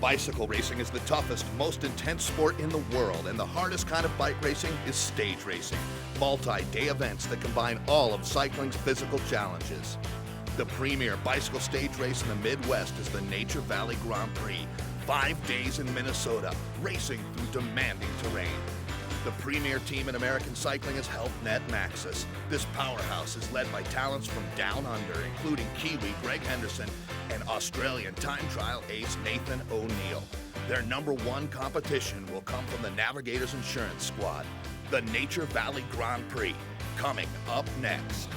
Bicycle racing is the toughest, most intense sport in the world, and the hardest kind of bike racing is stage racing. Multi-day events that combine all of cycling's physical challenges. The premier bicycle stage race in the Midwest is the Nature Valley Grand Prix. 5 days in Minnesota, racing through demanding terrain. The premier team in American cycling is Health Net Maxxis. This powerhouse is led by talents from down under, including Kiwi Greg Henderson and Australian time trial ace Nathan O'Neill. Their #1 competition will come from the Navigators Insurance Squad. The Nature Valley Grand Prix, coming up next.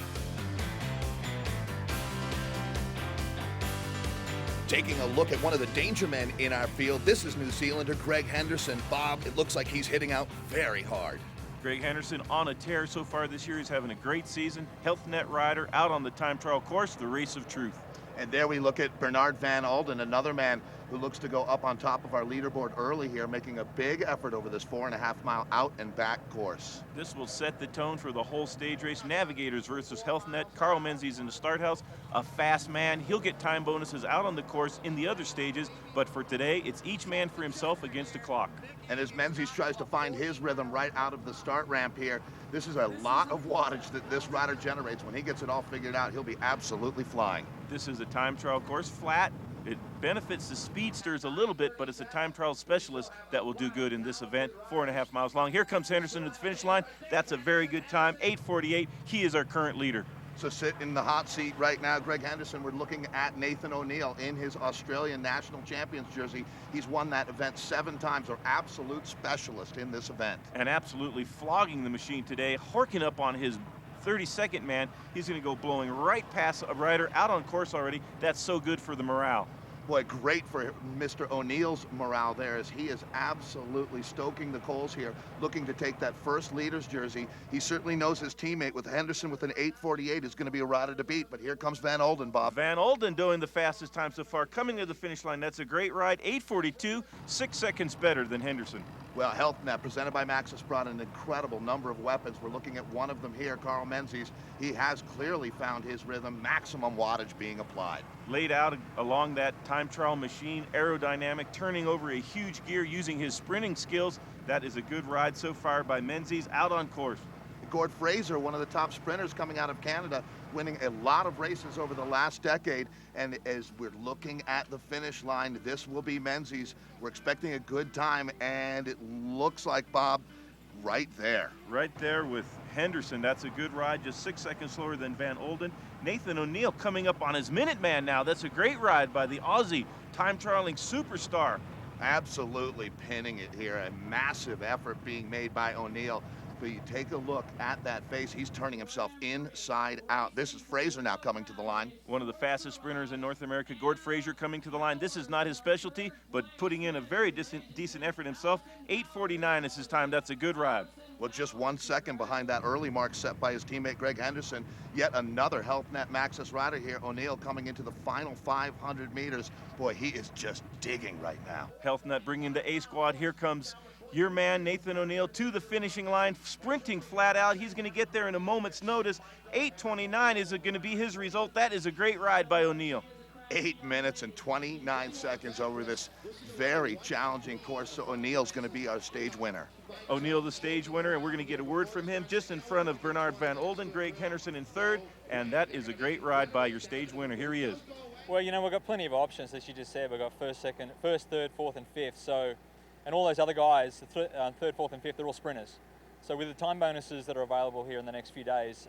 Taking a look at one of the danger men in our field, this is New Zealander Greg Henderson. Bob, it looks like he's hitting out very hard. Greg Henderson on a tear so far this year. He's having a great season. Health Net rider out on the time trial course, the Race of Truth. And there we look at Bernard Van Alden, another man who looks to go up on top of our leaderboard early here, making a big effort over this 4.5-mile out and back course. This will set the tone for the whole stage race. Navigators versus Health Net. Carl Menzies in the start house, a fast man. He'll get time bonuses out on the course in the other stages, but for today, it's each man for himself against the clock. And as Menzies tries to find his rhythm right out of the start ramp here, this is a lot of wattage that this rider generates. When he gets it all figured out, he'll be absolutely flying. This is a time trial course, flat. It benefits the speedsters a little bit, but it's a time trial specialist that will do good in this event. 4.5 miles long. Here comes Henderson to the finish line. That's a very good time, 8:48. He is our current leader. So sit in the hot seat right now, Greg Henderson. We're looking at Nathan O'Neill in his Australian National Champions jersey. He's won that event 7 times, or absolute specialist in this event. And absolutely flogging the machine today, horking up on his 32nd man. He's going to go blowing right past a rider out on course already. That's so good for the morale. Boy, great for Mr. O'Neill's morale there, as he is absolutely stoking the coals here, looking to take that first leader's jersey. He certainly knows his teammate with Henderson with an 8:48 is going to be a rider to beat, but here comes Van Alden, Bob. Van Alden doing the fastest time so far, coming to the finish line. That's a great ride, 8:42, 6 seconds better than Henderson. Well, Health Net, presented by Maxxis, brought an incredible number of weapons. We're looking at one of them here, Carl Menzies. He has clearly found his rhythm, maximum wattage being applied. Laid out along that time trial machine, aerodynamic, turning over a huge gear using his sprinting skills. That is a good ride so far by Menzies out on course. Gord Fraser, one of the top sprinters coming out of Canada, winning a lot of races over the last decade. And as we're looking at the finish line, this will be Menzies. We're expecting a good time, and it looks like, Bob, right there. Right there with Henderson. That's a good ride, just 6 seconds slower than Van Alden. Nathan O'Neill coming up on his Minuteman now. That's a great ride by the Aussie time trialing superstar. Absolutely pinning it here. A massive effort being made by O'Neill. But you take a look at that face, he's turning himself inside out. This is Fraser now coming to the line. One of the fastest sprinters in North America, Gord Fraser, coming to the line. This is not his specialty, but putting in a very decent effort himself. 8:49 is his time. That's a good ride. Well, just 1 second behind that early mark set by his teammate Greg Henderson. Yet another Health Net Maxxis rider here, O'Neill, coming into the final 500 meters. Boy, he is just digging right now. Health Net bringing the A squad. Here comes your man, Nathan O'Neill, to the finishing line, sprinting flat out. He's going to get there in a moment's notice. 8:29 is going to be his result. That is a great ride by O'Neill. 8 minutes and 29 seconds over this very challenging course. So O'Neill's going to be our stage winner. O'Neill, the stage winner, and we're going to get a word from him just in front of Bernard Van Alden, Greg Henderson in third, and that is a great ride by your stage winner. Here he is. Well, you know, we've got plenty of options, as you just said. We've got first, third, fourth, and fifth. So, and all those other guys, third, fourth, and fifth, they're all sprinters. So with the time bonuses that are available here in the next few days,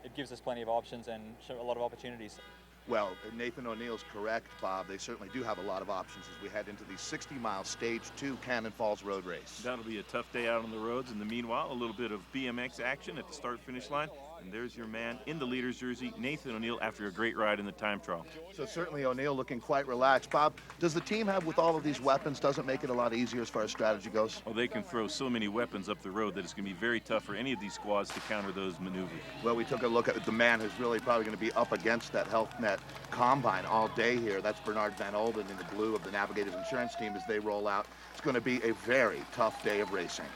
it gives us plenty of options and a lot of opportunities. Well, Nathan O'Neill's correct, Bob. They certainly do have a lot of options as we head into the 60-mile Stage 2 Cannon Falls Road Race. That'll be a tough day out on the roads. In the meanwhile, a little bit of BMX action at the start-finish line. And there's your man in the leader's jersey, Nathan O'Neill, after a great ride in the time trial. So certainly O'Neill looking quite relaxed. Bob, does the team have, with all of these weapons, doesn't make it a lot easier as far as strategy goes? Well, they can throw so many weapons up the road that it's going to be very tough for any of these squads to counter those maneuvers. Well, we took a look at the man who's really probably going to be up against that Health Net combine all day here. That's Bernard Van Alden in the blue of the Navigators Insurance team as they roll out. It's going to be a very tough day of racing.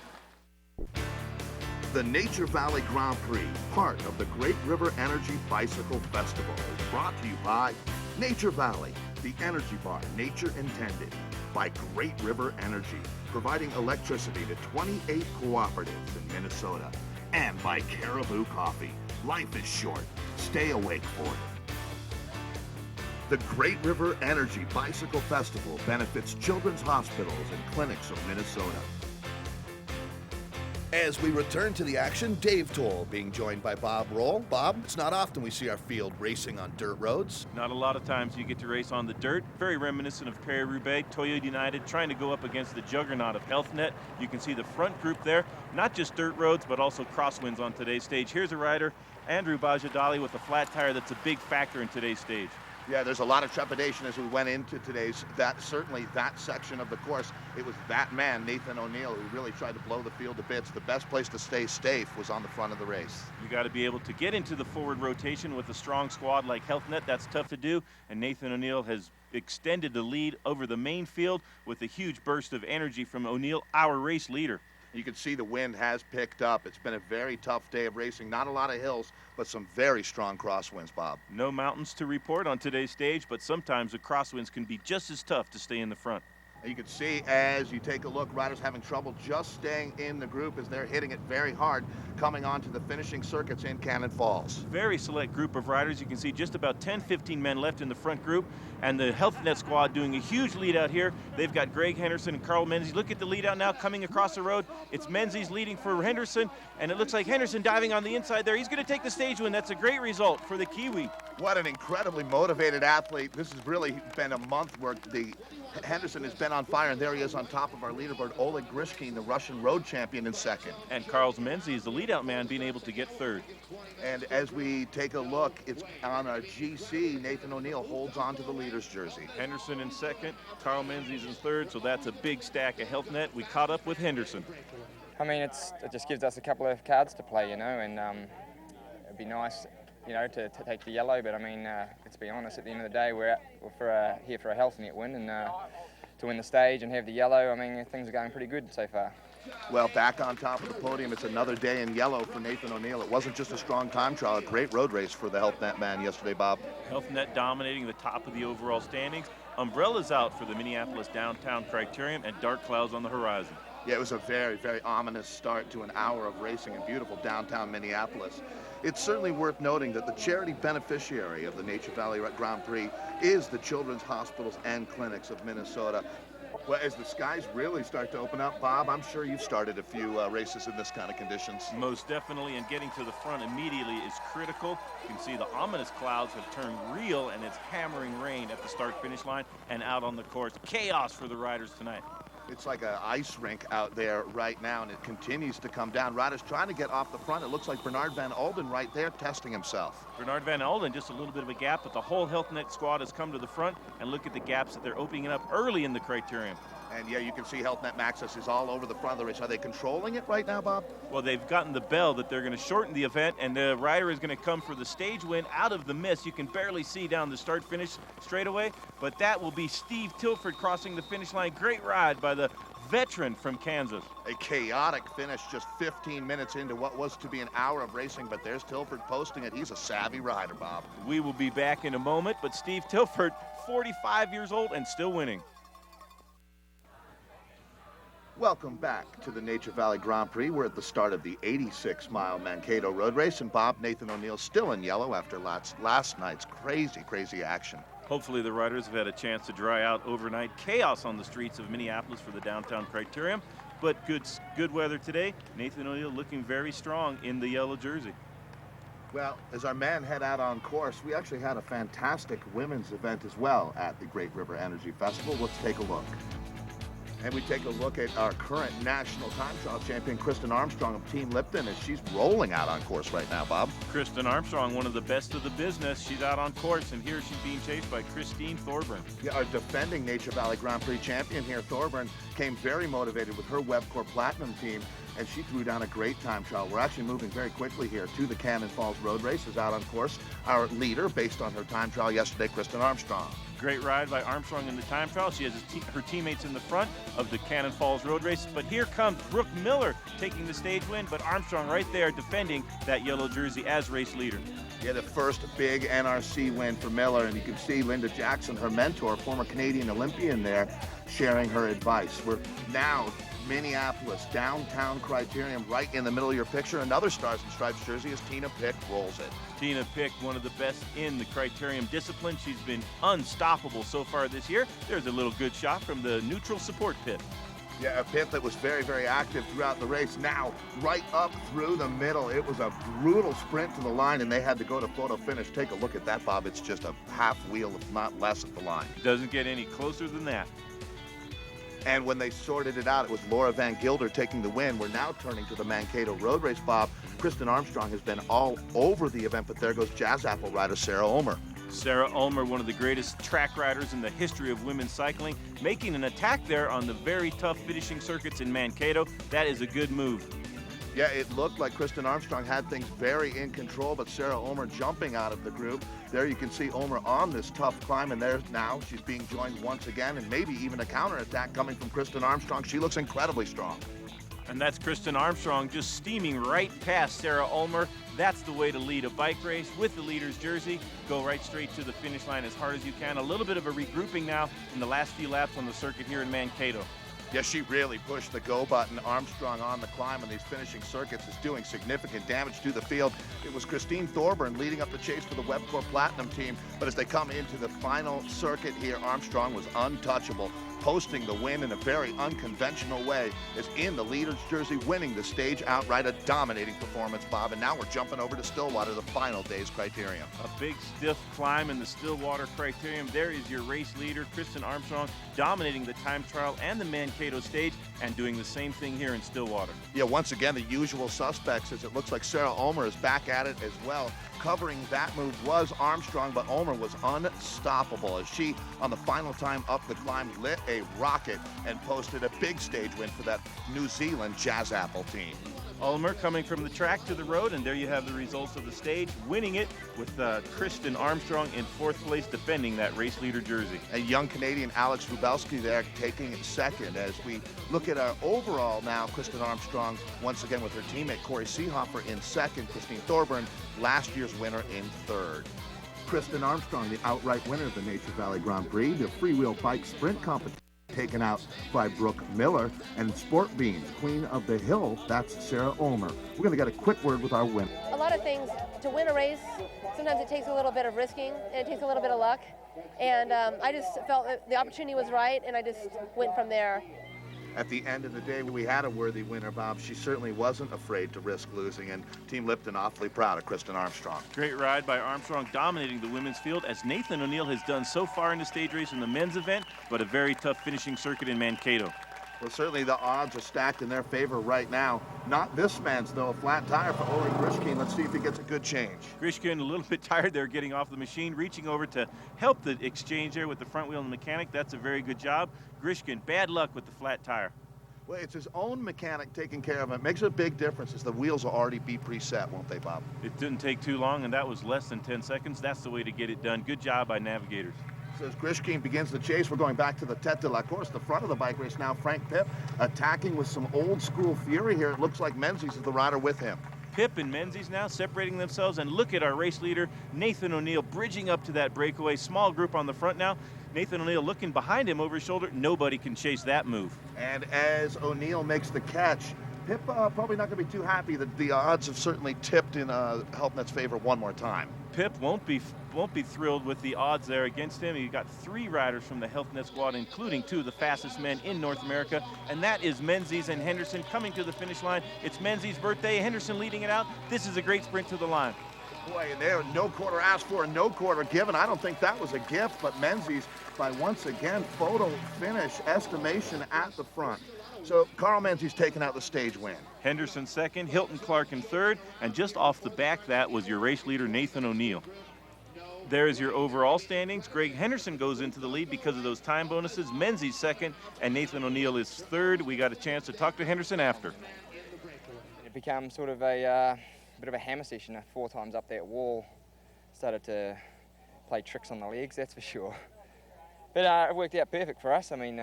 The Nature Valley Grand Prix, part of the Great River Energy Bicycle Festival, is brought to you by Nature Valley, the energy bar nature intended by Great River Energy, providing electricity to 28 cooperatives in Minnesota. And by Caribou Coffee. Life is short. Stay awake for it. The Great River Energy Bicycle Festival benefits children's hospitals and clinics of Minnesota. As we return to the action, Dave Toll being joined by Bob Roll. Bob, it's not often we see our field racing on dirt roads. Not a lot of times you get to race on the dirt. Very reminiscent of Paris-Roubaix, Toyota United trying to go up against the juggernaut of HealthNet. You can see the front group there, not just dirt roads, but also crosswinds on today's stage. Here's a rider, Andrew Bajadali, with a flat tire that's a big factor in today's stage. Yeah, there's a lot of trepidation as we went into today's, certainly that section of the course. It was that man, Nathan O'Neill, who really tried to blow the field to bits. The best place to stay safe was on the front of the race. You got to be able to get into the forward rotation with a strong squad like HealthNet. That's tough to do, and Nathan O'Neill has extended the lead over the main field with a huge burst of energy from O'Neill, our race leader. You can see the wind has picked up. It's been a very tough day of racing. Not a lot of hills, but some very strong crosswinds, Bob. No mountains to report on today's stage, but sometimes the crosswinds can be just as tough to stay in the front. And you can see as you take a look, riders having trouble just staying in the group as they're hitting it very hard, coming onto the finishing circuits in Cannon Falls. Very select group of riders. You can see just about 10-15 men left in the front group, and the HealthNet squad doing a huge lead out here. They've got Greg Henderson and Carl Menzies. Look at the lead out now coming across the road. It's Menzies leading for Henderson, and it looks like Henderson diving on the inside there. He's going to take the stage win. That's a great result for the Kiwi. What an incredibly motivated athlete. This has really been a month where Henderson has been on fire, and there he is on top of our leaderboard. Oleg Grishkin, the Russian road champion, in second. And Carl Menzies, the lead-out man, being able to get third. And as we take a look, it's on our GC. Nathan O'Neill holds on to the leader's jersey. Henderson in second, Carl Menzies in third, so that's a big stack of HealthNet. We caught up with Henderson. I mean, it just gives us a couple of cards to play, you know, and it'd be nice, you know, to take the yellow, but I mean, let's be honest, at the end of the day, we're here for a HealthNet win, and to win the stage and have the yellow, I mean, things are going pretty good so far. Well, back on top of the podium, it's another day in yellow for Nathan O'Neill. It wasn't just a strong time trial, a great road race for the HealthNet man yesterday, Bob. HealthNet dominating the top of the overall standings. Umbrellas out for the Minneapolis downtown Criterium, and dark clouds on the horizon. Yeah, it was a very, very ominous start to an hour of racing in beautiful downtown Minneapolis. It's certainly worth noting that the charity beneficiary of the Nature Valley Grand Prix is the Children's Hospitals and Clinics of Minnesota. Well, as the skies really start to open up, Bob, I'm sure you've started a few races in this kind of conditions. Most definitely, and getting to the front immediately is critical. You can see the ominous clouds have turned real, and it's hammering rain at the start-finish line and out on the course. Chaos for the riders tonight. It's like an ice rink out there right now, and it continues to come down. Riders trying to get off the front. It looks like Bernard Van Alden right there testing himself. Bernard Van Alden, just a little bit of a gap, but the whole HealthNet squad has come to the front, and look at the gaps that they're opening up early in the Criterium. And yeah, you can see HealthNet Maxis is all over the front of the race. Are they controlling it right now, Bob? Well, they've gotten the bell that they're going to shorten the event, and the rider is going to come for the stage win out of the mist. You can barely see down the start-finish straightaway, but that will be Steve Tilford crossing the finish line. Great ride by the veteran from Kansas. A chaotic finish just 15 minutes into what was to be an hour of racing, but there's Tilford posting it. He's a savvy rider, Bob. We will be back in a moment, but Steve Tilford, 45 years old and still winning. Welcome back to the Nature Valley Grand Prix. We're at the start of the 86-mile Mankato road race, and Bob, Nathan O'Neill still in yellow after last night's crazy action. Hopefully the riders have had a chance to dry out overnight. Chaos on the streets of Minneapolis for the downtown Criterium, but good weather today. Nathan O'Neill looking very strong in the yellow jersey. Well, as our men head out on course, we actually had a fantastic women's event as well at the Great River Energy Festival. Let's take a look. And we take a look at our current national time trial champion, Kristen Armstrong of Team Lipton, as she's rolling out on course right now, Bob. Kristen Armstrong, one of the best of the business. She's out on course, and here she's being chased by Christine Thorburn. Yeah, our defending Nature Valley Grand Prix champion here, Thorburn, came very motivated with her Webcor Platinum team, and she threw down a great time trial. We're actually moving very quickly here to the Cannon Falls Road Race, is out on course. Our leader, based on her time trial yesterday, Kristen Armstrong. Great ride by Armstrong in the time trial. She has her teammates in the front of the Cannon Falls Road Race. But here comes Brooke Miller taking the stage win, but Armstrong right there defending that yellow jersey as race leader. Yeah, the first big NRC win for Miller, and you can see Linda Jackson, her mentor, former Canadian Olympian there, sharing her advice. We're now Minneapolis, downtown Criterium, right in the middle of your picture. Another Stars and Stripes jersey as Tina Pick rolls it. Tina Pick, one of the best in the Criterium discipline. She's been unstoppable so far this year. There's a little good shot from the neutral support pit. Yeah, a pit that was very, very active throughout the race. Now, right up through the middle, it was a brutal sprint to the line, and they had to go to photo finish. Take a look at that, Bob. It's just a half wheel, if not less, at the line. Doesn't get any closer than that. And when they sorted it out, it was Laura Van Gilder taking the win. We're now turning to the Mankato road race, Bob. Kristen Armstrong has been all over the event, but there goes Jazz Apple rider Sarah Ulmer. Sarah Ulmer, one of the greatest track riders in the history of women's cycling, making an attack there on the very tough finishing circuits in Mankato. That is a good move. Yeah, it looked like Kristen Armstrong had things very in control, but Sarah Ulmer jumping out of the group. There you can see Ulmer on this tough climb, and there now she's being joined once again, and maybe even a counterattack coming from Kristen Armstrong. She looks incredibly strong. And that's Kristen Armstrong just steaming right past Sarah Ulmer. That's the way to lead a bike race with the leader's jersey. Go right straight to the finish line as hard as you can. A little bit of a regrouping now in the last few laps on the circuit here in Mankato. Yeah, she really pushed the go button. Armstrong on the climb on these finishing circuits is doing significant damage to the field. It was Christine Thorburn leading up the chase for the Webcor Platinum team, but as they come into the final circuit here, Armstrong was untouchable, posting the win in a very unconventional way, is in the leader's jersey, winning the stage outright. A dominating performance, Bob. And now we're jumping over to Stillwater, the final day's Criterium. A big stiff climb in the Stillwater Criterium. There is your race leader, Kristen Armstrong, dominating the time trial and the Mankato stage, and doing the same thing here in Stillwater. Yeah, once again, the usual suspects, as it looks like Sarah Ulmer is back at it as well. Covering that move was Armstrong, but Ulmer was unstoppable as she, on the final time up the climb, lit a rocket and posted a big stage win for that New Zealand Jazz Apple team. Ulmer coming from the track to the road, and there you have the results of the stage, winning it with Kristen Armstrong in fourth place, defending that race leader jersey. And young Canadian Alex Rubelski there taking second. As we look at our overall now, Kristen Armstrong once again with her teammate Corey Seehofer in second, Christine Thorburn, last year's winner, in third. Kristen Armstrong, the outright winner of the Nature Valley Grand Prix, the freewheel bike sprint competition, taken out by Brooke Miller. And Sport Bean, Queen of the Hill, that's Sarah Ulmer. We're going to get a quick word with our winner. A lot of things, to win a race, sometimes it takes a little bit of risking, and it takes a little bit of luck. And I just felt that the opportunity was right, and I just went from there. At the end of the day, we had a worthy winner, Bob. She certainly wasn't afraid to risk losing, and Team Lipton awfully proud of Kristen Armstrong. Great ride by Armstrong, dominating the women's field, as Nathan O'Neill has done so far in the stage race in the men's event, but a very tough finishing circuit in Mankato. Well, certainly the odds are stacked in their favor right now. Not this man's, though. A flat tire for Ulrich Grishkin. Let's see if he gets a good change. Grishkin a little bit tired there getting off the machine, reaching over to help the exchange there with the front wheel and the mechanic. That's a very good job. Grishkin, bad luck with the flat tire. Well, it's his own mechanic taking care of it. It makes a big difference as the wheels will already be preset, won't they, Bob? It didn't take too long, and that was less than 10 seconds. That's the way to get it done. Good job by navigators. So as Grishkin begins the chase, we're going back to the Tête de la Course, the front of the bike race now. Frank Pip attacking with some old school fury here. It looks like Menzies is the rider with him. Pip and Menzies now separating themselves, and look at our race leader, Nathan O'Neill, bridging up to that breakaway. Small group on the front now. Nathan O'Neill looking behind him over his shoulder. Nobody can chase that move. And as O'Neill makes the catch, Pip probably not going to be too happy. The odds have certainly tipped in HealthNet's favor one more time. Pip won't be thrilled with the odds there against him. He got 3 riders from the HealthNet squad, including 2 of the fastest men in North America, and that is Menzies and Henderson coming to the finish line. It's Menzies' birthday. Henderson leading it out. This is a great sprint to the line. Boy, and there, no quarter asked for, no quarter given. I don't think that was a gift, but Menzies, by once again, photo finish estimation at the front. So Carl Menzies taking out the stage win. Henderson second, Hilton Clark in third, and just off the back that was your race leader, Nathan O'Neill. There's your overall standings. Greg Henderson goes into the lead because of those time bonuses. Menzies second, and Nathan O'Neill is third. We got a chance to talk to Henderson after. It became sort of a bit of a hammer session 4 times up that wall. Started to play tricks on the legs, that's for sure. But it worked out perfect for us. I mean,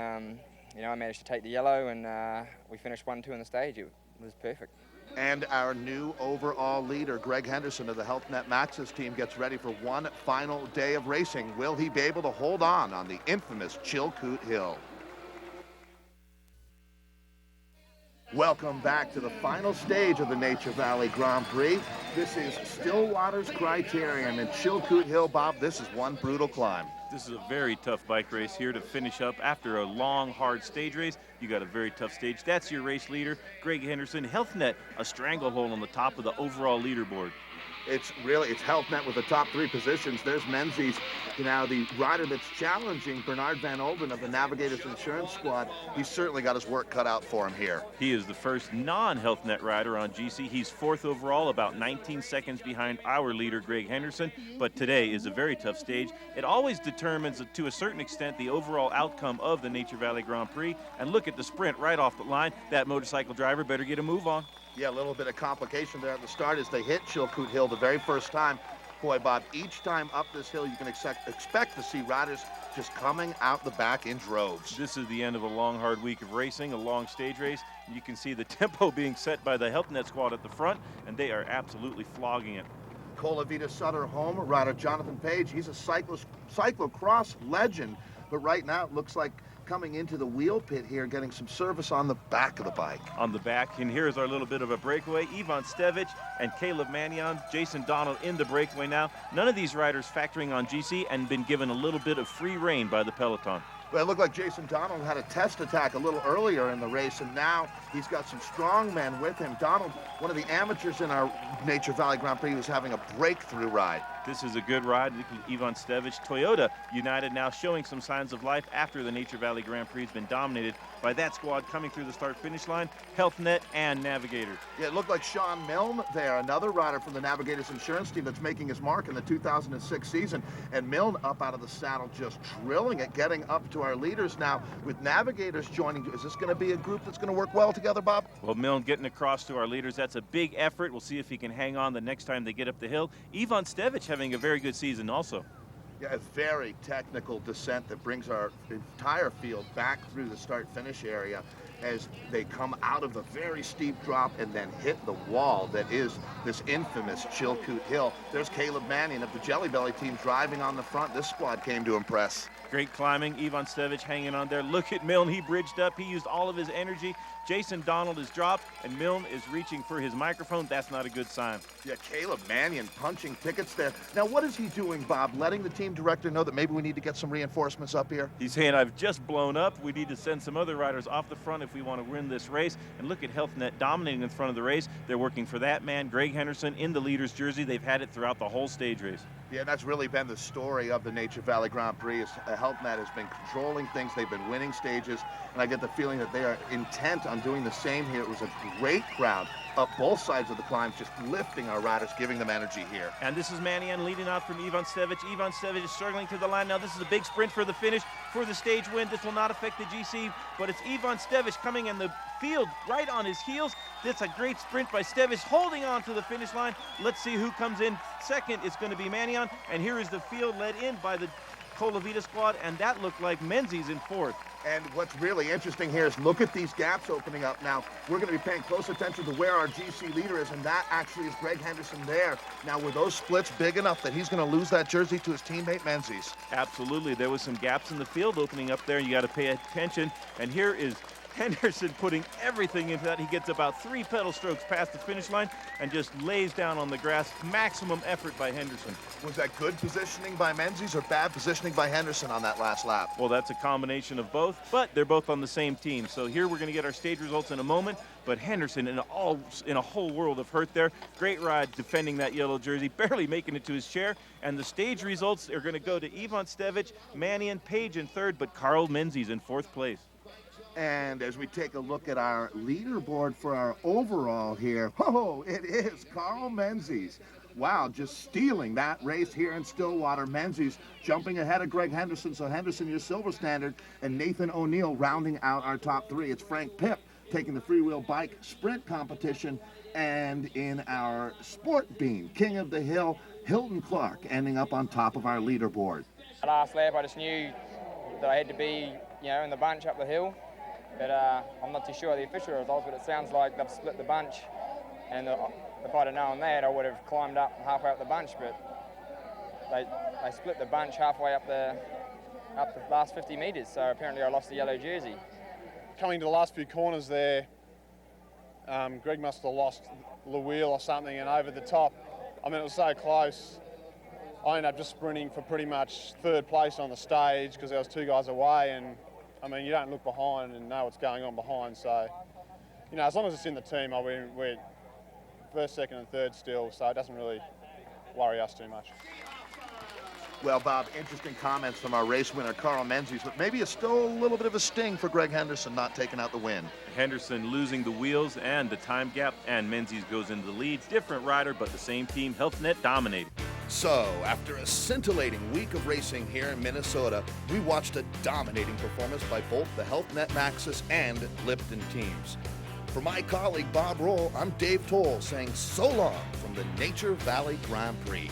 you know, I managed to take the yellow, and we finished 1-2 on the stage. It was perfect. And our new overall leader, Greg Henderson of the Health Net Max's team, gets ready for one final day of racing. Will he be able to hold on the infamous Chilkoot Hill? Welcome back to the final stage of the Nature Valley Grand Prix. This is Stillwater's Criterium and Chilkoot Hill. Bob, this is one brutal climb. This is a very tough bike race here to finish up after a long, hard stage race. You got a very tough stage. That's your race leader, Greg Henderson. Health Net, a stranglehold on the top of the overall leaderboard. It's Health Net with the top 3 positions. There's Menzies, now the rider that's challenging Bernard Van Olden of the Navigators Insurance Squad. He's certainly got his work cut out for him here. He is the first non-Health Net rider on GC. He's 4th overall, about 19 seconds behind our leader, Greg Henderson. But today is a very tough stage. It always determines, to a certain extent, the overall outcome of the Nature Valley Grand Prix. And look at the sprint right off the line. That motorcycle driver better get a move on. Yeah, a little bit of complication there at the start as they hit Chilkoot Hill the very first time. Boy, Bob, each time up this hill, you can expect to see riders just coming out the back in droves. This is the end of a long, hard week of racing, a long stage race. You can see the tempo being set by the Health Net squad at the front, and they are absolutely flogging it. Colavita Sutter home rider Jonathan Page, he's a cyclocross legend, but right now it looks like coming into the wheel pit here, getting some service on the back of the bike. On the back, and here's our little bit of a breakaway. Ivan Stevich and Caleb Mannion, Jason Donald in the breakaway now. None of these riders factoring on GC and been given a little bit of free rein by the peloton. Well, it looked like Jason Donald had a test attack a little earlier in the race, and now he's got some strong men with him. Donald, one of the amateurs in our Nature Valley Grand Prix, was having a breakthrough ride. This is a good ride. Ivan Stevich. Toyota United now showing some signs of life after the Nature Valley Grand Prix has been dominated by that squad coming through the start-finish line, Health Net and Navigators. Yeah, it looked like Sean Milne there, another rider from the Navigators Insurance team that's making his mark in the 2006 season. And Milne up out of the saddle, just drilling it, getting up to our leaders now with Navigators joining. Is this going to be a group that's going to work well together, Bob? Well, Milne getting across to our leaders, that's a big effort. We'll see if he can hang on the next time they get up the hill. Ivan Stevich having a very good season also. Yeah, a very technical descent that brings our entire field back through the start-finish area as they come out of the very steep drop and then hit the wall that is this infamous Chilkoot Hill. There's Caleb Mannion of the Jelly Belly team driving on the front. This squad came to impress. Great climbing. Ivan Stevich hanging on there. Look at Milne. He bridged up. He used all of his energy. Jason Donald is dropped, and Milne is reaching for his microphone. That's not a good sign. Yeah, Caleb Mannion punching tickets there. Now, what is he doing, Bob? Letting the team director know that maybe we need to get some reinforcements up here? He's saying, I've just blown up. We need to send some other riders off the front if we want to win this race. And look at Health Net dominating in front of the race. They're working for that man, Greg Henderson, in the leader's jersey. They've had it throughout the whole stage race. Yeah, that's really been the story of the Nature Valley Grand Prix. Health Net has been controlling things. They've been winning stages, and I get the feeling that they are intent on doing the same here. It was a great crowd up both sides of the climb, just lifting our riders, giving them energy here. And this is Mannion leading out from Ivan Stevich. Ivan Stevich is struggling to the line. Now this is a big sprint for the finish, for the stage win. This will not affect the GC, but it's Ivan Stevich coming in the field right on his heels. That's a great sprint by Stevich, holding on to the finish line. Let's see who comes in second. It's going to be Mannion, and here is the field led in by the Colavita squad, and that looked like Menzies in fourth. And what's really interesting here is look at these gaps opening up now. We're going to be paying close attention to where our GC leader is, and that actually is Greg Henderson there. Now, were those splits big enough that he's going to lose that jersey to his teammate Menzies? Absolutely. There was some gaps in the field opening up there. You got to pay attention. And here is Henderson putting everything into that. He gets about 3 pedal strokes past the finish line and just lays down on the grass. Maximum effort by Henderson. Was that good positioning by Menzies or bad positioning by Henderson on that last lap? Well, that's a combination of both, but they're both on the same team. So here we're going to get our stage results in a moment, but Henderson in a whole world of hurt there. Great ride defending that yellow jersey, barely making it to his chair. And the stage results are going to go to Ivan Stevich, Mannion, Page in third, but Carl Menzies in fourth place. And as we take a look at our leaderboard for our overall here, it is Carl Menzies. Wow, just stealing that race here in Stillwater. Menzies jumping ahead of Greg Henderson, so Henderson, your silver standard, and Nathan O'Neill rounding out our top 3. It's Frank Pipp taking the freewheel bike sprint competition, and in our sport beam, King of the Hill, Hilton Clark ending up on top of our leaderboard. Last lap, I just knew that I had to be, in the bunch up the hill. But I'm not too sure of the official results, but it sounds like they've split the bunch And if I'd have known that, I would have climbed up halfway up the bunch, but they split the bunch halfway up the last 50 metres, so apparently I lost the yellow jersey. Coming to the last few corners there, Greg must have lost the wheel or something, and over the top, I mean, it was so close. I ended up just sprinting for pretty much third place on the stage because there was 2 guys away, and I mean, you don't look behind and know what's going on behind, so, you know, as long as it's in the team, we're first, second and third still, so it doesn't really worry us too much. Well, Bob, interesting comments from our race winner, Carl Menzies, but maybe it's still a little bit of a sting for Greg Henderson not taking out the win. Henderson losing the wheels and the time gap, and Menzies goes into the lead. Different rider, but the same team. Health Net dominated. So, after a scintillating week of racing here in Minnesota, we watched a dominating performance by both the Health Net Maxxis and Lipton teams. For my colleague Bob Roll, I'm Dave Toll saying so long from the Nature Valley Grand Prix.